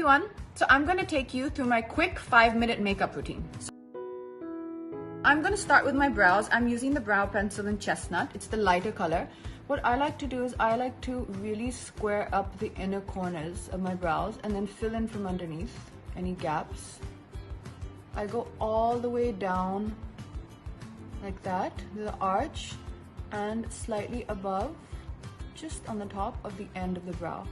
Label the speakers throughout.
Speaker 1: everyone, so I'm going to take you through my quick 5-minute makeup routine. I'm going to start with my brows. I'm using the brow pencil in Chestnut. It's the lighter color. What I like to do is I like to really square up the inner corners of my brows and then fill in from underneath any gaps. I go all the way down like that, the arch, and slightly above, just on the top of the end of the brow.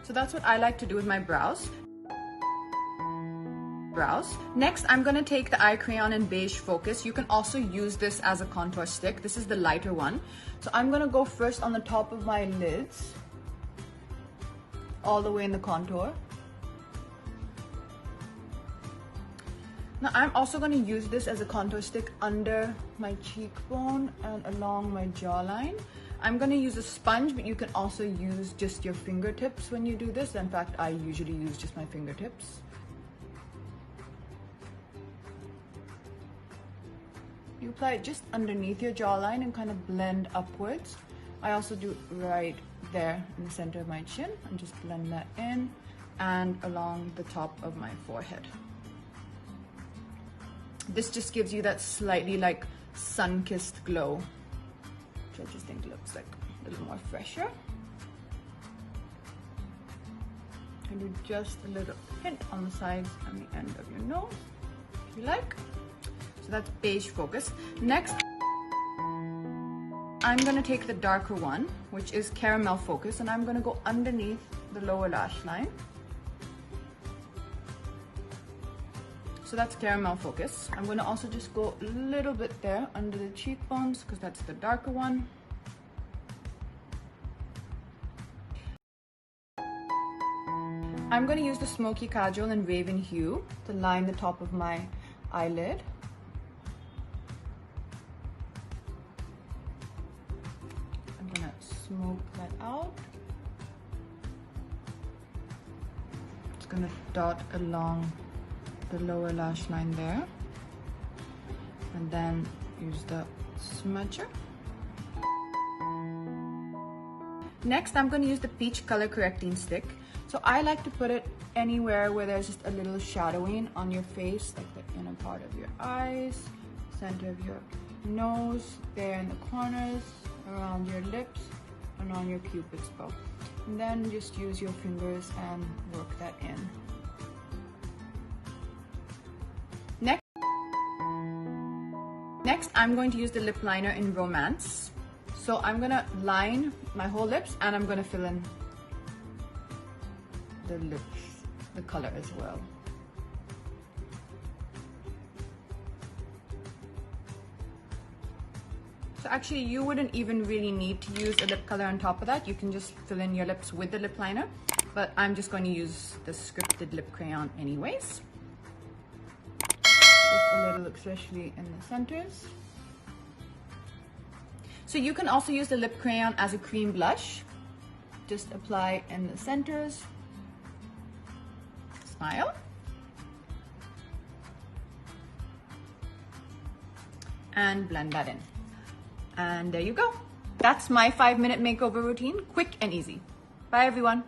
Speaker 1: So that's what I like to do with my brows. Next, I'm going to take the eye crayon in Beige Focus. You can also use this as a contour stick. This is the lighter one. So I'm going to go first on the top of my lids, all the way in the contour. Now I'm also going to use this as a contour stick under my cheekbone and along my jawline. I'm going to use a sponge, but you can also use just your fingertips when you do this. In fact, I usually use just my fingertips. You apply it just underneath your jawline and kind of blend upwards. I also do it right there in the center of my chin and just blend that in and along the top of my forehead. This just gives you that slightly like sun-kissed glow, which I just think looks like a little more fresher. And do just a little hint on the sides and the end of your nose, if you like. So that's Beige Focus. Next, I'm gonna take the darker one, which is Caramel Focus, and I'm gonna go underneath the lower lash line. So that's Caramel Focus. I'm gonna also just go a little bit there under the cheekbones because that's the darker one. I'm gonna use the Smoky Kajal in Raven Hue to line the top of my eyelid. I'm gonna smoke that out. It's gonna dot along the lower lash line there, and then use the smudger. Next, I'm going to use the Peach Color Correcting Stick. So I like to put it anywhere where there's just a little shadowing on your face, like the inner part of your eyes, center of your nose, there in the corners, around your lips, and on your cupid's bow. And then just use your fingers and work that in. Next, I'm going to use the lip liner in Romance. So I'm gonna line my whole lips and I'm gonna fill in the lips, the color as well. So actually, you wouldn't even really need to use a lip color on top of that. You can just fill in your lips with the lip liner, but I'm just going to use the scripted lip crayon anyways. Just a little, especially in the centers. So you can also use the lip crayon as a cream blush. Just apply in the centers. Smile. And blend that in. And there you go. That's my 5-minute makeover routine, quick and easy. Bye everyone.